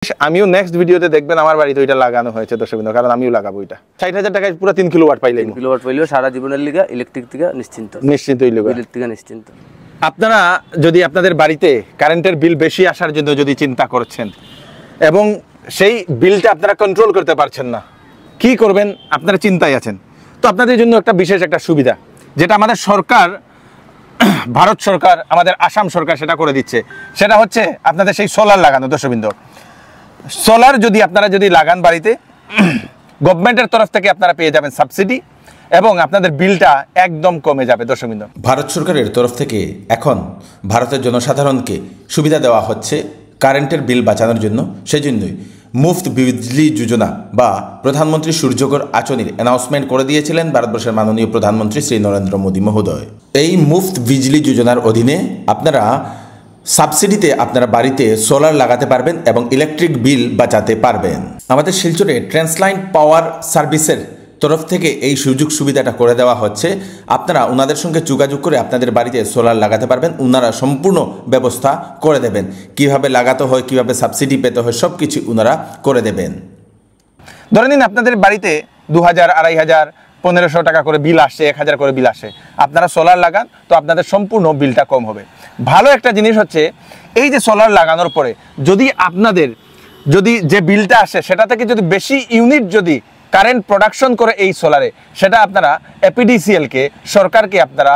আমিও নেক্সট ভিডিওতে দেখবেন আমার বাড়িতে ওইটা লাগানো হয়েছে দর্শকবৃন্দ, কারণ আমিও লাগাবো ওইটা। 60,000 টাকায় পুরো 3 কিলোওয়াট পাইলেন। 3 কিলোওয়াট পাইলেও সারা জীবনের লিগা ইলেকট্রিক থেকে নিশ্চিন্ত বিলের থেকে নিশ্চিন্ত। আপনারা যদি আপনাদের বাড়িতে কারেন্টের বিল বেশি আসার জন্য যদি চিন্তা করছেন এবং সেই বিলটা আপনারা কন্ট্রোল করতে পারছেন না, কি করবেন আপনারা চিন্তায় আছেন, তো আপনাদের জন্য একটা বিশেষ একটা সুবিধা যেটা আমাদের সরকার, ভারত সরকার, আমাদের আসাম সরকার সেটা করে দিচ্ছে, সেটা হচ্ছে আপনাদের সেই সোলার লাগানো। দর্শকবৃন্দ, সোলার যদি আপনারা লাগান বাড়িতে, গভর্নমেন্টের তরফ থেকে আপনারা পেয়ে যাবেন সাবসিডি এবং আপনাদের বিলটা একদম কমে যাবে। দর্শকবৃন্দ, ভারত সরকারের তরফ থেকে এখন ভারতের জনসাধারণকে সুবিধা দেওয়া হচ্ছে কারেন্টের বিল বাঁচানোর জন্য। সেজন্যই মুফত বিজলি যোজনা বা প্রধানমন্ত্রী সূর্যঘর আঁচনির অ্যানাউন্সমেন্ট করে দিয়েছিলেন ভারতবর্ষের মাননীয় প্রধানমন্ত্রী শ্রী নরেন্দ্র মোদী মহোদয়। এই মুফত বিজলি যোজনার অধীনে আপনারা সাবসিডিতে আপনারা বাড়িতে সোলার লাগাতে পারবেন এবং ইলেকট্রিক বিল বাঁচাতে পারবেন। আমাদের শিলচরে ট্রান্সলাইন পাওয়ার সার্ভিসের তরফ থেকে এই সুযোগ সুবিধাটা করে দেওয়া হচ্ছে। আপনারা ওনাদের সঙ্গে যোগাযোগ করে আপনাদের বাড়িতে সোলার লাগাতে পারবেন, ওনারা সম্পূর্ণ ব্যবস্থা করে দেবেন। কিভাবে লাগাতে হয়, কিভাবে সাবসিডি পেতে হয়, সব কিছু ওনারা করে দেবেন। ধরে নিন আপনাদের বাড়িতে 2000, 2500, 1500 টাকা করে বিল আসে, 1000 করে বিল আসে, আপনারা সোলার লাগান তো আপনাদের সম্পূর্ণ বিলটা কম হবে। ভালো একটা জিনিস হচ্ছে এই যে সোলার লাগানোর পরে যদি আপনাদের যে বিলটা আসে সেটা থেকে যদি বেশি ইউনিট যদি কারেন্ট প্রোডাকশন করে এই সোলারে, সেটা আপনারা এপিডিসিএলকে, সরকারকে আপনারা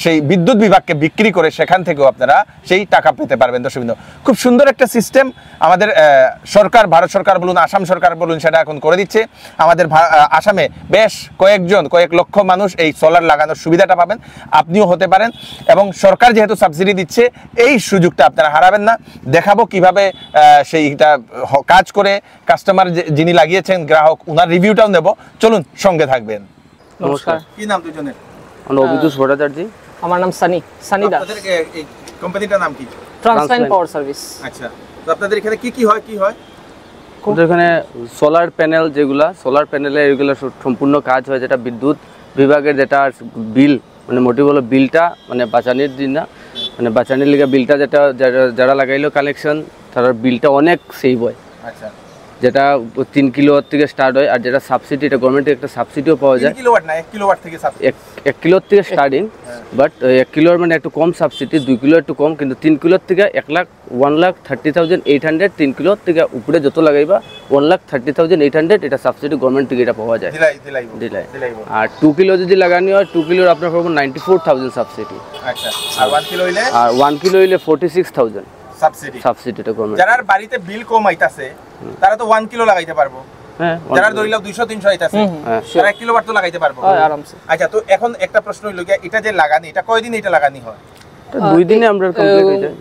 সেই বিদ্যুৎ বিভাগকে বিক্রি করে সেখান থেকেও আপনারা সেই টাকা পেতে পারবেন। দর্শকবৃন্দ, খুব সুন্দর একটা সিস্টেম আমাদের সরকার, ভারত সরকার বলুন, আসাম সরকার বলুন, সেটা এখন করে দিচ্ছে। আমাদের আসামে বেশ কয়েক লক্ষ মানুষ এই সোলার লাগানোর সুবিধাটা পাবেন, আপনিও হতে পারেন। এবং সরকার যেহেতু সাবসিডি দিচ্ছে, এই সুযোগটা আপনারা হারাবেন না। দেখাবো কিভাবে সেইটা কাজ করে, কাস্টমার যিনি লাগিয়েছেন, গ্রাহক, ওনার রিভিউটাও নেব। চলুন, সঙ্গে থাকবেন। নমস্কার, কি নাম দুজনের? অভিদুষ ভট্টাচার্য। আমার নাম সানি দাস। আপনাদের এই কোম্পানিটার নাম কি? ট্রান্সলাইন পাওয়ার সার্ভিস। আচ্ছা, তো আপনাদের এখানে কি হয়? আমাদের এখানে সোলার প্যানেল, যেগুলা সোলার প্যানেলে এগুলো সম্পূর্ণ কাজ হয়, যেটা বিদ্যুৎ বিভাগের যেটা বিল, মানে মোটিভ হলো বিলটা মানে বাঁচানোর দিন না, মানে বাঁচানোর লিগে বিলটা যেটা যারা লাগাইলো কানেকশন, তার বিলটা অনেক সেভ হয়। আচ্ছা, যেটা 3 কিলোওয়াট থেকে স্টার্ট হয়। আর যেটা সাবসিডি, এটা গভর্নমেন্ট একটা সাবসিডিও পাওয়া যায়। 3 কিলোওয়াট না, 1 কিলোওয়াট থেকে সাবসিডি। 1 কিলোর থেকে স্টার্টিং, বাট 1 কিলোর মানে একটু কম সাবসিডি, 2 কিলো একটু কম, কিন্তু 3 কিলোর থেকে 1,30,800, 3 কিলোর থেকে উপরে যত লাগাইবা 1,30,800, এটা সাবসিডি গভর্নমেন্ট থেকে এটা পাওয়া যায়। দিলাই। আর 2 কিলো যদি লাগানো হয়, 2 কিলোর আপনার পাবো 94,000 সাবসিডি। আচ্ছা, আর 1 কিলো হইলে? আর 1 কিলো হইলে 46,000 সাবসিডিটা গভর্নমেন্ট। যারা বাড়িতে বিল কম আইতাছে তারা তো 1 কিলো লাগাইতে পারবো। হ্যাঁ, যারা ধরিলাও 200-300 আইতাছে তারা 1 কিলোওয়াট তো লাগাইতে পারবো আরামসে। আচ্ছা, তো এখন একটা প্রশ্ন হইল, এটা যে লাগানি, এটা কয়দিন এটা লাগানি হয়? 2 দিনে আমরা কমপ্লিট হয়ে যায়।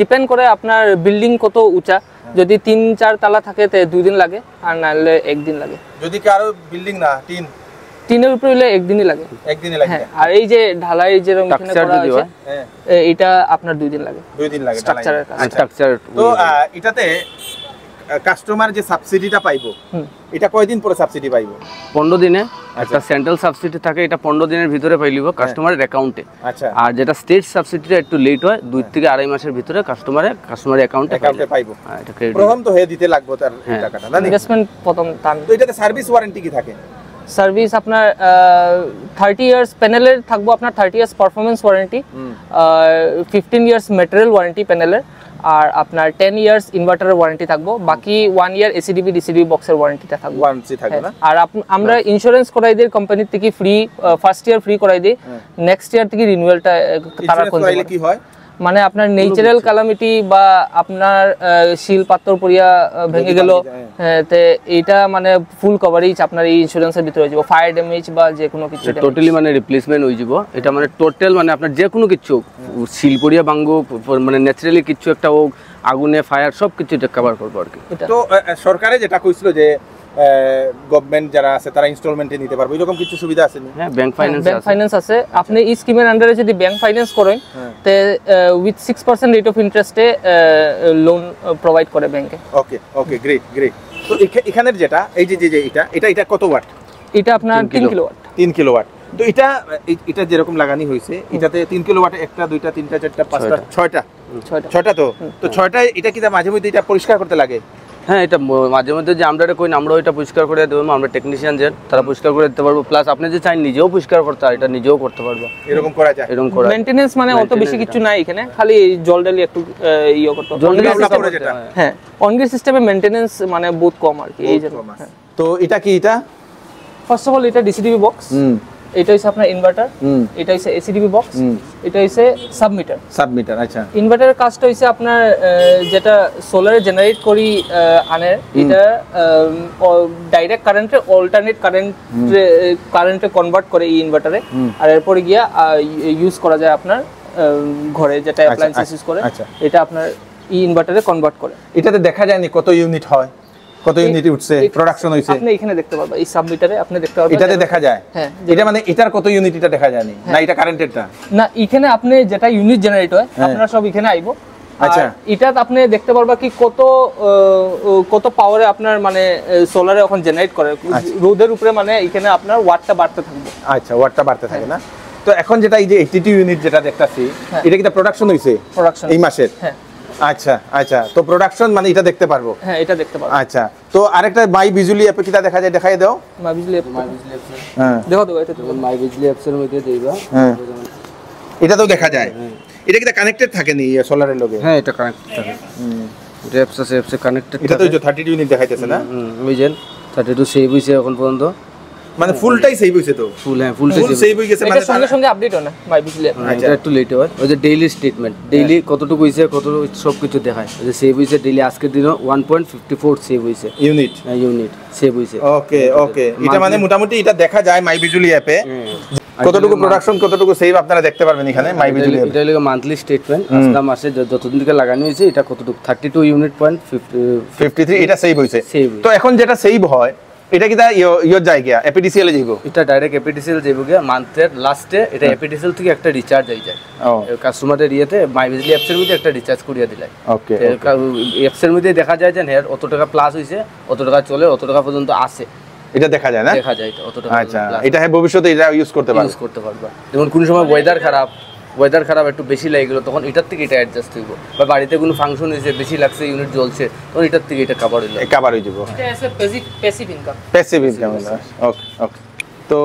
ডিপেন্ড করে আপনার বিল্ডিং কত উঁচা। যদি 3-4 তলা থাকে তে 2 দিন লাগে, আর নাহলে 1 দিন লাগে। যদি কারো বিল্ডিং না টিনের উপরে হলে 1 দিনই লাগে। 1 দিনই লাগে। হ্যাঁ, আর এই যে ঢালাই যেরকম এখানে করা আছে, এটা আপনার 2 দিন লাগে। 2 দিন লাগে স্ট্রাকচারের কাজ। স্ট্রাকচার। তো এটাতে কাস্টমার যে সাবসিডিটা পাইবো, এটা কয়দিন পরে সাবসিডি পাইবো? 15 দিনে একটা সেন্ট্রাল সাবসিডি থাকে, এটা 15 দিনের ভিতরে পাইলিব কাস্টমারের অ্যাকাউন্টে। আচ্ছা, আর যেটা স্টেট সাবসিডিটা একটু লেট হয়, 2 থেকে 2.5 মাসের ভিতরে কাস্টমারের অ্যাকাউন্টে পাইবো। এটা প্রথম তো হয়ে দিতে লাগবে তার টাকাটা, না? ইনভেস্টমেন্ট প্রথম টান। তো এটাতে সার্ভিস ওয়ারেন্টি কি থাকে? সার্ভিস আপনার 30 ইয়ার্স প্যানেলের থাকবো, আপনার 30 years performance warranty, 15 years material warranty প্যানেলের, আর আপনার 10 ইয়ার্স ইনভার্টারের ওয়ারেন্টি থাকবো। বাকি 1 ইয়ার এসিডিবি ডিসিডিবি বক্সের ওয়ারেন্টিটা থাকবে। ওয়ারেন্টি থাকবে না? আর আমরা ইন্স্যুরেন্স করাই দিই কোম্পানি থেকে ফ্রি, ফার্স্ট ইয়ার ফ্রি করাই দিই, নেক্সট ইয়ার থেকে রিনিউয়ালটা তারা করাইলে কি হয়? মানে আপনার ন্যাচারাল ক্যালামিটি বা আপনার শিল পাথর পড়িয়া ভেঙে গেল, তে এটা মানে ফুল কভারেজ আপনার এই ইন্স্যুরেন্সের ভিতরে হয়ে যাব। ফায়ার ড্যামেজ বা যে কোনো কিছু টোটালি মানে রিপ্লেসমেন্ট হয়ে যাব। এটা মানে টোটাল মানে আপনার যে কোনো কিছু, শিল পড়িয়া ভাঙবো, মানে ন্যাচারালি কিছু একটা হোক, আগুনে ফায়ার, সব কিছু এটা কভার করবো আর কি। তো সরকারে যেটা কইছিল যে গভর্নমেন্ট যারা আছে তারা ইনস্টলমেন্টে নিতে পারবে, এরকম কিছু সুবিধা আছে? হ্যাঁ, ব্যাংক ফাইন্যান্স আছে। আপনি এই স্কিমের আন্ডারে যদি ব্যাংক ফাইন্যান্স করেন, তে উইথ 6% রেট অফ ইন্টারেস্টে লোন প্রোভাইড করে ব্যাংকে। ওকে, গ্রেট। তো এখানের যেটা এই যে এটা কত ওয়াট? এটা আপনার 3 কিলোওয়াট। 3 কিলোওয়াট। তো এটা যেরকম লাগানি হয়েছে, এটাতে 3 কিলোওয়াটে 1টা 2টা 3টা 4টা 5টা 6টা ছয়টা। 6টা তো তো 6টা এটা কি মাঝে মধ্যে এটা পরিষ্কার করতে লাগে? হ্যাঁ, এটা মাঝে মধ্যে যে আমরা কই আমরা ওইটা পরিষ্কার করে দেবো, আমরা টেকনিশিয়ান যে তারা পরিষ্কার করে দিতে পারবো, প্লাস আপনি যে চাই নিজেও পরিষ্কার করতে হয় এটা নিজেও করতে পারবো, এরকম করা যায়? এরকম করা মেইনটেনেন্স মানে অত বেশি কিছু নাই এখানে, খালি জল ডালি একটু ইয়ে করতে জল ডালি গামলা পড়ে যেটা। হ্যাঁ, অনগ্রিড সিস্টেমে মেইনটেনেন্স মানে বহুত কম আর কি, এই জন্য। তো এটা কি এটা? ফার্স্ট অফ অল এটা ডিসিডিবি বক্স, এটা হচ্ছে আপনার ইনভার্টার, এটা হচ্ছে এসিডিবি বক্স, এটা হচ্ছে সাবমিটার। সাবমিটার, আচ্ছা। ইনভার্টারের কাজটা হচ্ছে আপনার যেটা সোলারে জেনারেট করি আনে, এটা ডাইরেক্ট কারেন্টে অল্টারনেট কারেন্টে কনভার্ট করে এই ইনভার্টারে, আর এরপরে গিয়া ইউজ করা যায় আপনার ঘরে যেটা অ্যাপ্লায়েন্সেস ইউজ করে, এটা আপনার এই ইনভার্টারে কনভার্ট করে। এটাতে দেখা যায়নি কত ইউনিট হয়, কত ইউনিট উঠছে, প্রোডাকশন হইছে? আপনি এখানে দেখতে পারবেন, এই সাবমিটারে আপনি দেখতে পারবেন, এটাতে দেখা যায়। হ্যাঁ, এটা মানে এটার কত ইউনিট এটা দেখা যায়নি না, এটা কারেন্টেরটা না, এখানে আপনি যেটা ইউনিট জেনারেট হয় আপনারা সব এখানে আইবো। আচ্ছা, এটা আপনি দেখতে পারবা কি কত পাওয়ারে আপনার মানে সোলারে এখন জেনারেট করে, রোদের উপরে মানে এখানে আপনার ওয়াটটা বাড়তে থাকবে। আচ্ছা, ওয়াটটা বাড়তে থাকে না? তো এখন যেটা এই যে 82 ইউনিট যেটা দেখতাছি, এটা কি প্রোডাকশন হইছে প্রোডাকশন এই মাসের? হ্যাঁ। আচ্ছা আচ্ছা, তো প্রোডাকশন মানে এটা দেখতে পারবো? হ্যাঁ, এটা দেখতে পারবো। আচ্ছা, তো আরেকটা মাই বিজলি অ্যাপে কিটা দেখা যায়, দেখাই দাও। মাই বিজলি অ্যাপ, হ্যাঁ, দেখো এটা তো মাই বিজলি অ্যাপস এর মধ্যে দেইবা। হ্যাঁ, এটা তো দেখা যায়। এটা কিটা কানেক্টেড থাকে নি সোলারের লগে? হ্যাঁ, এটা কানেক্টেড থাকে, এটা অ্যাপস আছে, অ্যাপসে কানেক্টেড। এটা তো 32 ইউনিট দেখাইতেছে না? ওই যে 32 সেভ হইছে এখন পর্যন্ত, মানে ফুলটাই সেভ হইছে তো? ফুল, হ্যাঁ ফুল সেভ হয়ে গেছে এটা মানে? সঙ্গে সঙ্গে আপডেট হয় না মাই বিজলি অ্যাপ। এটা একটু লেট হয়, ওই যে ডেইলি স্টেটমেন্ট, ডেইলি কতটুকু হইছে কতটুকু সব কিছু দেখায়, ওই যে সেভ হইছে ডেইলি, আজকের দিনও 1.54 সেভ হইছে ইউনিট, ইউনিট সেভ হইছে। ওকে ওকে, এটা মানে মোটামুটি এটা দেখা যায় মাই বিজলি অ্যাপে, কতটুকু প্রোডাকশন কতটুকু সেভ আপনারা দেখতে পারবেন এখানে মাই বিজলি অ্যাপে। এটা হলো মান্থলি স্টেটমেন্ট, আজকে মাসে যতদিন থেকে লাগানো হয়েছে এটা কতটুকু 32 ইউনিট পয়েন্ট 53 এটা সেভ হইছে। সেভ তো এখন যেটা সেভ হয় এটা কি তা ইয়োর জায়গা এপিডিসিএল এ যাইব? এটা ডাইরেক্ট এপিডিসিএল যাইব গিয়া, মান্থের লাস্টে এটা এপিডিসিএল থেকে একটা রিচার্জ হয়ে যায় কাস্টমারের ইয়েতে, মাই বিজলি অ্যাপসের মধ্যে একটা রিচার্জ করিয়া দিলাই। ওকে, অ্যাপসের মধ্যে দেখা যায় যে হ্যাঁ অত টাকা প্লাস হইছে, অত টাকা চলে, অত টাকা পর্যন্ত আসে, এটা দেখা যায় না? দেখা যায় এটা অত টাকা। আচ্ছা, এটা হ্যাঁ ভবিষ্যতে এটা ইউজ করতে পারবে? ইউজ করতে পারবা, যেমন কোনো সময় ওয়েদার খারাপ একটু বেশি লাগে গেলো, তখন এটার থেকে এটা অ্যাডজাস্ট হইব, বা বাড়িতে কোনো ফাংশন হয়েছে বেশি লাগছে, ইউনিট জ্বলছে, তখন এটার থেকে এটা কভার হইলো, কভার হয়ে যাব। এটা আছে passive income. Passive income. Okay okay. তো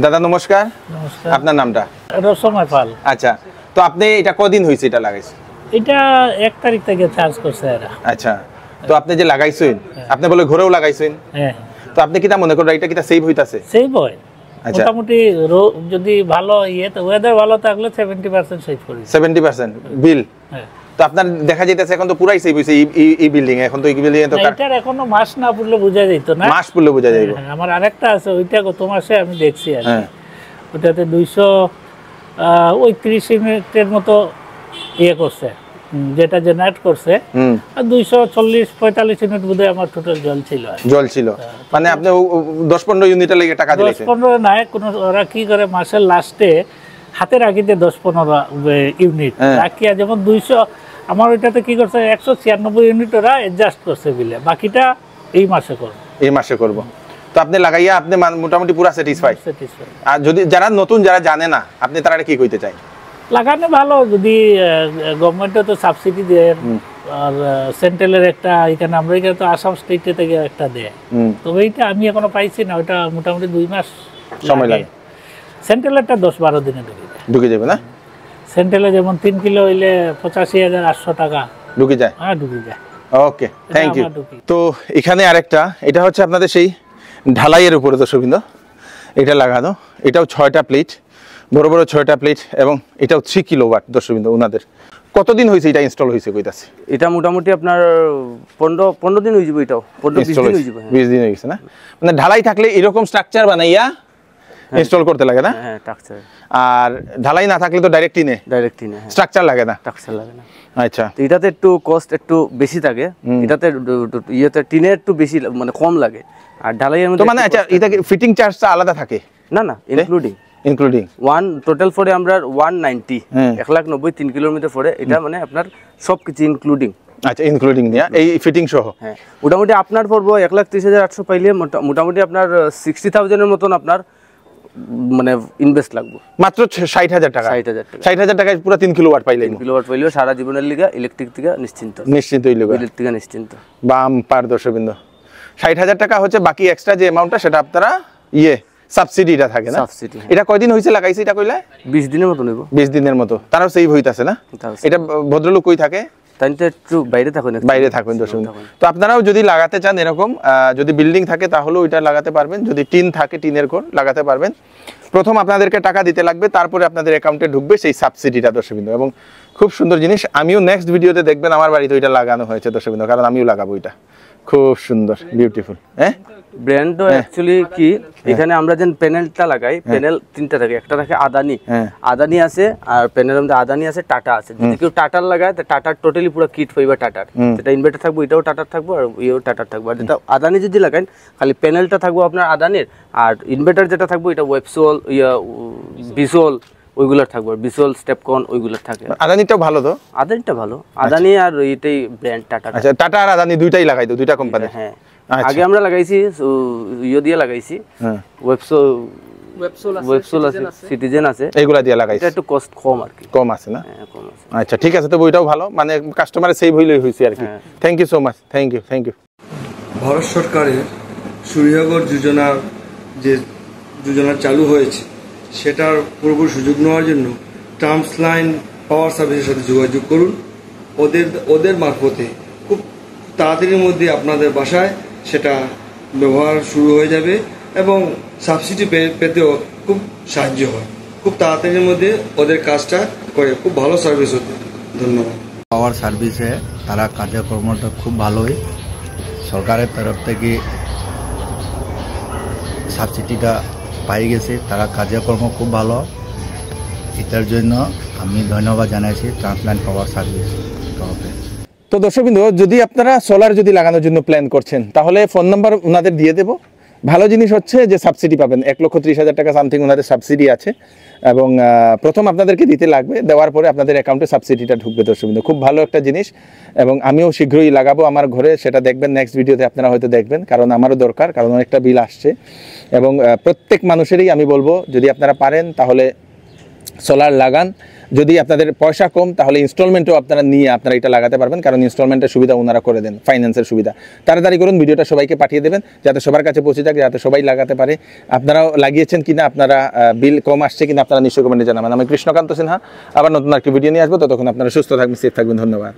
দাদা নমস্কার, আপনার নামটা? রসময় পাল। আচ্ছা, তো আপনি এটা কদিন হয়েছে এটা লাগাইছেন? এটা 1 তারিখ থেকে চার্জ করছে এরা। আচ্ছা, তো আপনি যে লাগাইছেন, আপনি বলে ঘরেও লাগাইছেন, হ্যাঁ, তো আপনি কিটা মনে করেন এটা কিটা সেভ হইতাছে? সেই বয় আচ্ছা, মোটামুটি যদি ভালো তো ওয়েদার ভালো থাকলে 70% সেভ করি। 70% বিল? হ্যাঁ, তো আপনার দেখা যাইতেছে এখন তো পুরাই সেভ হইছে এই বিল্ডিং এ, এখন তো এই বিল্ডিং এ তো এটার এখনো মাস না পড়লে বোঝা যেত না, মাস পড়লে বোঝা যাইব। হ্যাঁ, আমার আরেকটা আছে, ওইটা গত মাসে আমি দেখছি আর কি। হ্যাঁ, ওটাতে 230 ইউনিটের মতো ইয়ে করছে, যেটা জেনারেট করছে, আর 240-45 ইউনিট বোধহয় আমার টোটাল জল ছিল। জল ছিল মানে আপনি 10-15 ইউনিটের লাগে টাকা দিয়েছেন? 10-15 নাই, কোন ওরা কি করে মাসের লাস্টে হাতের আগিতে 10-15 ইউনিট রাখিয়া, যেমন 200 আমার ওইটাতে কি করছে 196 ইউনিট ওরা অ্যাডজাস্ট করছে বিলে, বাকিটা এই মাসে করব। এই মাসে করব। তো আপনি লাগাইয়া আপনি মোটামুটি পুরা স্যাটিসফাই? আর যদি যারা নতুন যারা জানে না, আপনি তারা কি কইতে চাই? লাগানো ভালো, যদি গভর্নমেন্টও তো সাবসিডি দেয়, আর সেন্ট্রালের একটা এখানে আমরা এখানে তো আসাম স্টেটে থেকে একটা দেয়, তবে এইটা আমি এখনো পাইছি না, ওটা মোটামুটি 2 মাস সময় লাগে। সেন্ট্রালেরটা 10-12 দিনে ঢুকে যাবে না? সেন্ট্রালে যেমন 3 কিলো হইলে 85,800 টাকা ঢুকে যায়? হ্যাঁ, ঢুকে যায়। ওকে, থ্যাংক ইউ। আমার ঢুকি। তো এখানে আরেকটা, এটা হচ্ছে আপনাদের সেই ঢালাইয়ের উপরে দর্শকবৃন্দ এটা লাগানো, এটাও 6টা প্লেট, বড় বড় 6টা প্লেট, এবং এটাও 3 কিলোওয়াট দর্শকবৃন্দ। ওনাদের কতদিন হয়েছে এটা ইনস্টল হয়েছে কইতাছে? এটা মোটামুটি আপনার 15 দিন হয়ে যাবে, এটাও 15-20 দিন হয়ে যাবে। 20 দিন হয়ে গেছে না? মানে ঢালাই থাকলে এরকম স্ট্রাকচার বানাইয়া ইনস্টল করতে লাগে না? হ্যাঁ, স্ট্রাকচার। আর ঢালাই না থাকলে তো ডাইরেক্ট টিনে স্ট্রাকচার লাগে না? স্ট্রাকচার লাগে না। আচ্ছা, তো এটাতে একটু কস্ট একটু বেশি থাকে, এটাতে ইয়েতে টিনে একটু বেশি মানে কম লাগে, আর ঢালাইয়ের মধ্যে তো মানে আচ্ছা, এটা ফিটিং চার্জটা আলাদা থাকে? না না, ইনক্লুডিং ওয়ান টোটাল ফরে আমরা 190 190 3 কিলোমিটার ফরে, এটা মানে আপনার সবকিছু ইনক্লুডিং। আচ্ছা, ইনক্লুডিং নিয়া এই ফিটিং সহ? হ্যাঁ, মোটামুটি আপনার পড়বো 1,30,800 পাইলে মোটামুটি আপনার 60,000 এর মতন আপনার মানে ইনভেস্ট লাগবে মাত্র 60,000 টাকা 60,000 টাকা 60,000 টাকায় পুরো 3 কিলোওয়াট পাইলে কিলোওয়াট পাইলেও সারা জীবনের লিগা ইলেকট্রিক থেকে নিশ্চিন্ত নিশ্চিন্ত হইল বিলের থেকে নিশ্চিন্ত বাম পার দর্শকবৃন্দ 60,000 টাকা হচ্ছে বাকি এক্সট্রা যে অ্যামাউন্টটা সেটা আপনারা সাবসিডিটা থাকে না সাবসিডি এটা কয়দিন হইছে লাগাইছে এটা কইলা 20 দিনের মতো নেব 20 দিনের মতো তারাও সেভ হইতাছে না তাও এটা ভদ্রলোক কই থাকে তাই তো একটু বাইরে থাকুন বাইরে থাকুন দর্শক তো আপনারাও যদি লাগাতে চান এরকম যদি বিল্ডিং থাকে তাহলেও ওইটা লাগাতে পারবেন যদি টিন থাকে টিনের ঘর লাগাতে পারবেন প্রথম আপনাদেরকে টাকা দিতে লাগবে তারপরে আপনাদের অ্যাকাউন্টে ঢুকবে সেই সাবসিডিটা দর্শকবৃন্দ এবং খুব সুন্দর জিনিস আমিও নেক্সট ভিডিওতে দেখবেন আমার বাড়িতে ওইটা লাগানো হয়েছে দর্শকবৃন্দ কারণ আমিও লাগাবো ওইটা খুব সুন্দর বিউটিফুল হ্যাঁ ব্র্যান্ডও অ্যাকচুয়ালি কি এখানে আমরা যেন প্যানেলটা লাগাই প্যানেল তিনটা থাকে একটা থাকে আদানি আদানি আছে আর প্যানেলের মধ্যে আদানি আছে টাটা আছে যদি কেউ টাটার লাগায় তো টাটার টোটালি পুরো কিট হইবা টাটার যেটা ইনভার্টার থাকবে এটাও টাটার থাকবে আর ইয়েও টাটার থাকবে আর যেটা আদানি যদি লাগান খালি প্যানেলটা থাকবে আপনার আদানির আর ইনভার্টার যেটা থাকবে এটা ওয়েবসোল বিসোল ওইগুলোর থাকবে বিসোল স্টেপকন ওইগুলোর থাকে আদানিটাও ভালো তো আদানিটা ভালো আদানি আর এটাই ব্র্যান্ড টাটা আচ্ছা টাটা আর আদানি দুইটাই লাগাই দাও দুইটা কোম্পানি হ্যাঁ আগে আমরা লাগাইছি দিয়ে লাগাইছি ওয়েবসোল আছে সিটিজেন আছে এইগুলা দিয়ে লাগাইছি এটা একটু কস্ট কম আর কি কম আছে না কম আছে আচ্ছা ঠিক আছে তো ওইটাও ভালো মানে কাস্টমারের সেভ হইলেই হইছে আর কি thank you so much thank you Bharat সরকারের সূর্যঘর যোজনার যে যোজনা চালু হয়েছে সেটার পুরোপুরি সুযোগ নেওয়ার জন্য ট্রান্স লাইন পাওয়ার সার্ভিসের সাথে যোগাযোগ করুন ওদের মারফতে খুব তাড়াতাড়ির মধ্যে আপনাদের বাসায় সেটা ব্যবহার শুরু হয়ে যাবে এবং সাবসিডি পেতেও খুব সাহায্য হয় খুব তাড়াতাড়ির মধ্যে ওদের কাজটা করে খুব ভালো সার্ভিস হতে ধন্যবাদ পাওয়ার সার্ভিসে তারা কার্যক্রমটা খুব ভালোই সরকারের তরফ থেকে সাবসিডিটা পাই গেছে তারা কার্যক্রম খুব ভালো এটার জন্য আমি ধন্যবাদ জানাইছি ট্রান্সলাইন পাওয়ার সার্ভিস তরফে তো দর্শকবৃন্দ যদি আপনারা সোলার যদি লাগানোর জন্য প্ল্যান করছেন তাহলে ফোন নাম্বার ওনাদের দিয়ে দেবো ভালো জিনিস হচ্ছে যে সাবসিডি পাবেন 1,30,000 টাকা সামথিং ওনাদের সাবসিডি আছে এবং প্রথম আপনাদেরকে দিতে লাগবে দেওয়ার পরে আপনাদের অ্যাকাউন্টে সাবসিডিটা ঢুকবে দর্শকবৃন্দ খুব ভালো একটা জিনিস এবং আমিও শীঘ্রই লাগাবো আমার ঘরে সেটা দেখবেন নেক্সট ভিডিওতে আপনারা হয়তো দেখবেন কারণ আমারও দরকার কারণ অনেকটা বিল আসছে এবং প্রত্যেক মানুষেরই আমি বলবো যদি আপনারা পারেন তাহলে সোলার লাগান যদি আপনাদের পয়সা কম তাহলে ইনস্টলমেন্টও আপনারা নিয়ে আপনারা এটা লাগাতে পারবেন কারণ ইনস্টলমেন্টের সুবিধা ওনারা করে দেন ফাইন্যান্সের সুবিধা তাড়াতাড়ি করুন ভিডিওটা সবাইকে পাঠিয়ে দেবেন যাতে সবার কাছে পৌঁছে যাক যাতে সবাই লাগাতে পারে আপনারাও লাগিয়েছেন কিনা আপনারা বিল কম আসছে কিনা আপনারা নিশ্চয়ই কমেন্টে জানাবেন আমি কৃষ্ণকান্ত সিনহা আবার নতুন একটি ভিডিও নিয়ে আসবো ততক্ষণ আপনারা সুস্থ থাকবেন সেফ থাকবেন ধন্যবাদ